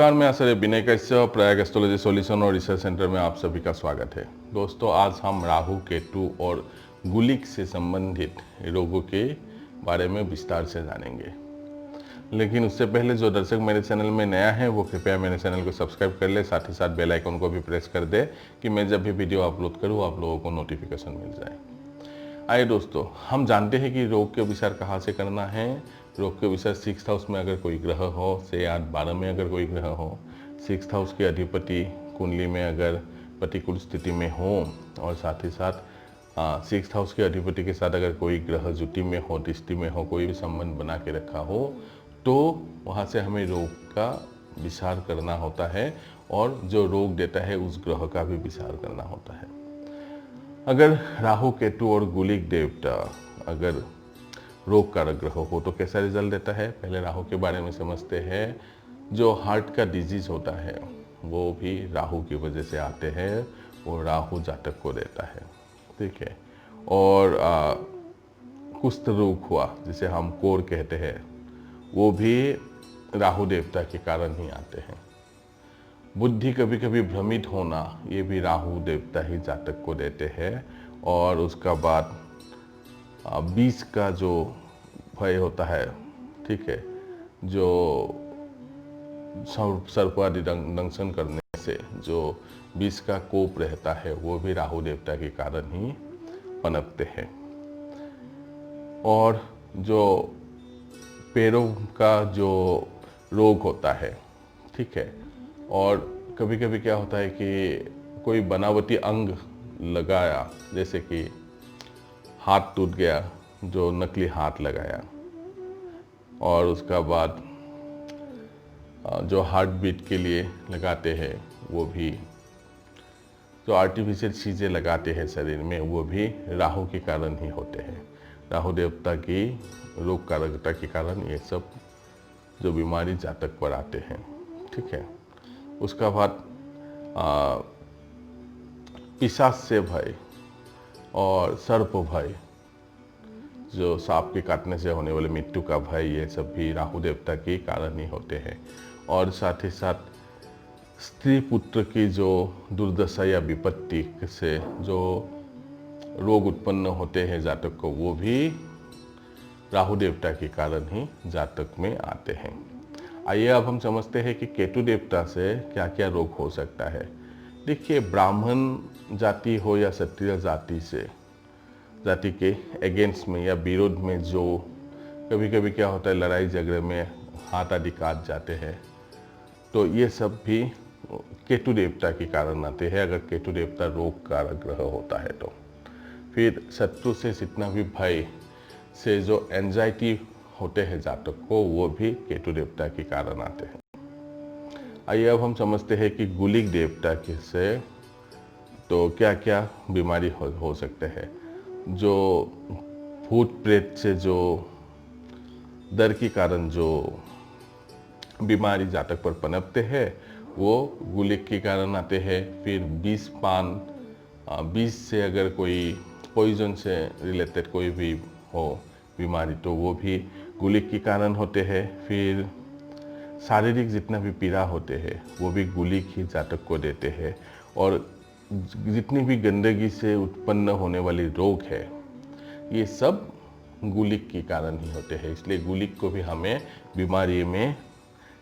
नमस्कार, मैं आचार्य विनय Kashyap, Prayag astrology solution और रिसर्च सेंटर में आप सभी का स्वागत है। दोस्तों, आज हम राहु केतु और गुलिक से संबंधित रोगों के बारे में विस्तार से जानेंगे। लेकिन उससे पहले जो दर्शक मेरे चैनल में नया है वो कृपया मेरे चैनल को सब्सक्राइब कर ले, साथ ही साथ बेल आइकन को भी प्रेस कर दे कि मैं जब भी वीडियो अपलोड करूँ आप लोगों को नोटिफिकेशन मिल जाए। आइए दोस्तों, हम जानते हैं कि रोग के विचार कहाँ से करना है। रोग के विचार 6th हाउस में अगर कोई ग्रह हो, से 8-12 में अगर कोई ग्रह हो, 6th हाउस के अधिपति कुंडली में अगर प्रतिकूल स्थिति में हो और साथ ही साथ 6th हाउस के अधिपति के साथ अगर कोई ग्रह जुटी में हो, दृष्टि में हो, कोई भी संबंध बना के रखा हो, तो वहाँ से हमें रोग का विचार करना होता है और जो रोग देता है उस ग्रह का भी विचार करना होता है। अगर राहु केतु और गुलिक देवता अगर रोग कारक ग्रह हो तो कैसा रिजल्ट देता है। पहले राहु के बारे में समझते हैं। जो हार्ट का डिजीज होता है वो भी राहु की वजह से आते हैं, वो राहु जातक को देता है, ठीक है। और कुष्ठ रोग हुआ जिसे हम कोर कहते हैं, वो भी राहु देवता के कारण ही आते हैं। बुद्धि कभी कभी भ्रमित होना, ये भी राहु देवता ही जातक को देते हैं। और उसका बाद बीज का जो भय होता है, ठीक है, जो सर्प आदि दंशन करने से जो बीज का कोप रहता है वो भी राहु देवता के कारण ही पनपते हैं। और जो पैरों का जो रोग होता है, ठीक है, और कभी कभी क्या होता है कि कोई बनावटी अंग लगाया, जैसे कि हाथ टूट गया, जो नकली हाथ लगाया, और उसका बाद जो हार्ट बीट के लिए लगाते हैं, वो भी जो आर्टिफिशियल चीज़ें लगाते हैं शरीर में, वो भी राहु के कारण ही होते हैं। राहु देवता की रोग कारकता के कारण ये सब जो बीमारी जातक पर आते हैं, ठीक है। उसका बाद पिशाच से भय और सर्प भय, जो सांप के काटने से होने वाले मृत्यु का भय, ये सब भी राहु देवता के कारण ही होते हैं। और साथ ही साथ स्त्री पुत्र की जो दुर्दशा या विपत्ति से जो रोग उत्पन्न होते हैं जातक को, वो भी राहु देवता के कारण ही जातक में आते हैं। आइए अब हम समझते हैं कि केतु देवता से क्या क्या रोग हो सकता है। देखिए, ब्राह्मण जाति हो या क्षत्रिय जाति के अगेंस्ट में या विरोध में जो कभी कभी क्या होता है, लड़ाई झगड़े में हाथ आदि काट जाते हैं, तो ये सब भी केतु देवता के कारण आते हैं। अगर केतु देवता रोग कारक ग्रह होता है तो फिर शत्रु से जितना भी भय से जो एंजाइटी होते हैं जातक को, वो भी केतु देवता के कारण आते हैं। आइए अब हम समझते हैं कि गुलिक देवता के से तो क्या क्या बीमारी हो सकते हैं। जो भूत प्रेत से जो डर के कारण जो बीमारी जातक पर पनपते हैं, वो गुलिक के कारण आते हैं। फिर बीज से अगर कोई पॉइजन से रिलेटेड कोई भी हो बीमारी, तो वो भी गुलिक के कारण होते हैं। फिर शारीरिक जितना भी पीड़ा होते हैं, वो भी गुलिक ही जातक को देते हैं। और जितनी भी गंदगी से उत्पन्न होने वाली रोग है, ये सब गुलिक के कारण ही होते हैं। इसलिए गुलिक को भी हमें बीमारी में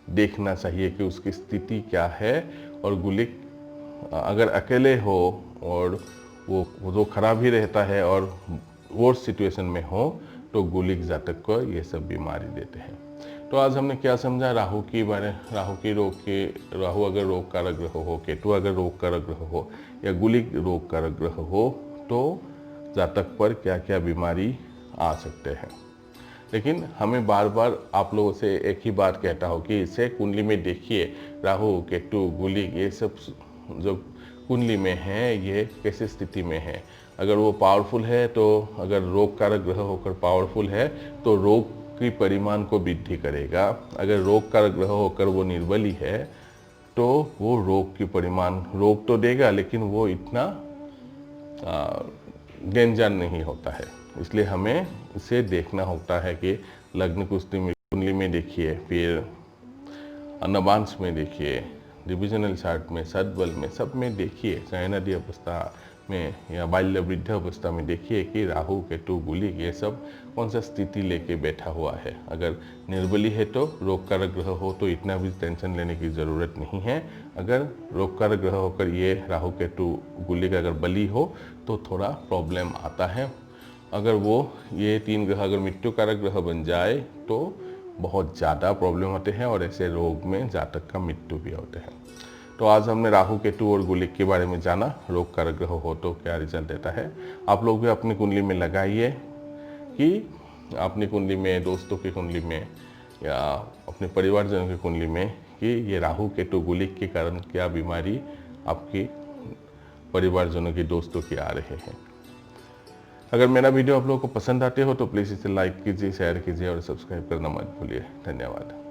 देखना चाहिए कि उसकी स्थिति क्या है। और गुलिक अगर अकेले हो और वो खराब ही रहता है और वर्स्ट सिचुएशन में हो, तो गुलिक जातक को ये सब बीमारी देते हैं। तो आज हमने क्या समझा राहु अगर रोग कारक ग्रह हो, केतु अगर रोग कारक ग्रह हो या गुलिक रोग कारक ग्रह हो, तो जातक पर क्या क्या बीमारी आ सकते हैं। लेकिन हमें बार बार आप लोगों से एक ही बात कहता हूँ कि इसे कुंडली में देखिए, राहु केतु गुलिक ये सब जो कुंडली में है, ये कैसी स्थिति में है। अगर वो पावरफुल है, तो अगर रोग कारक ग्रह होकर पावरफुल है तो रोग की परिमाण को वृद्धि करेगा। अगर रोग कारक ग्रह होकर वो निर्बली है, तो वो रोग की परिमाण रोग तो देगा, लेकिन वो इतना ज्ञानजान नहीं होता है। इसलिए हमें इसे देखना होता है कि लग्न कुंडली में देखिए, फिर नवांश में देखिए, डिविजनल चार्ट में, सद्बल में, सब में देखिए, शयनादि अवस्था में या बाल्य वृद्ध अवस्था में देखिए कि राहु केतु गुलिक ये सब कौन सा स्थिति लेके बैठा हुआ है। अगर निर्बली है तो रोग कारक ग्रह हो तो इतना भी टेंशन लेने की ज़रूरत नहीं है। अगर रोग कारक ग्रह होकर ये राहु केतु गुलिक अगर बली हो तो थोड़ा प्रॉब्लम आता है। अगर वो ये 3 ग्रह अगर मृत्यु कारक ग्रह बन जाए तो बहुत ज़्यादा प्रॉब्लम होते हैं और ऐसे रोग में जातक का मृत्यु भी होते हैं। तो आज हमने राहु केतु और गुलिक के बारे में जाना, रोग कारक ग्रह हो तो क्या रिजल्ट देता है। आप लोग भी अपनी कुंडली में लगाइए कि अपनी कुंडली में, दोस्तों की कुंडली में या अपने परिवारजनों की कुंडली में कि ये राहु केतु गुलिक के कारण क्या बीमारी आपकी परिवारजनों की, दोस्तों की आ रहे हैं। अगर मेरा वीडियो आप लोगों को पसंद आते हो तो प्लीज़ इसे लाइक कीजिए, शेयर कीजिए और सब्सक्राइब करना मत भूलिए। धन्यवाद।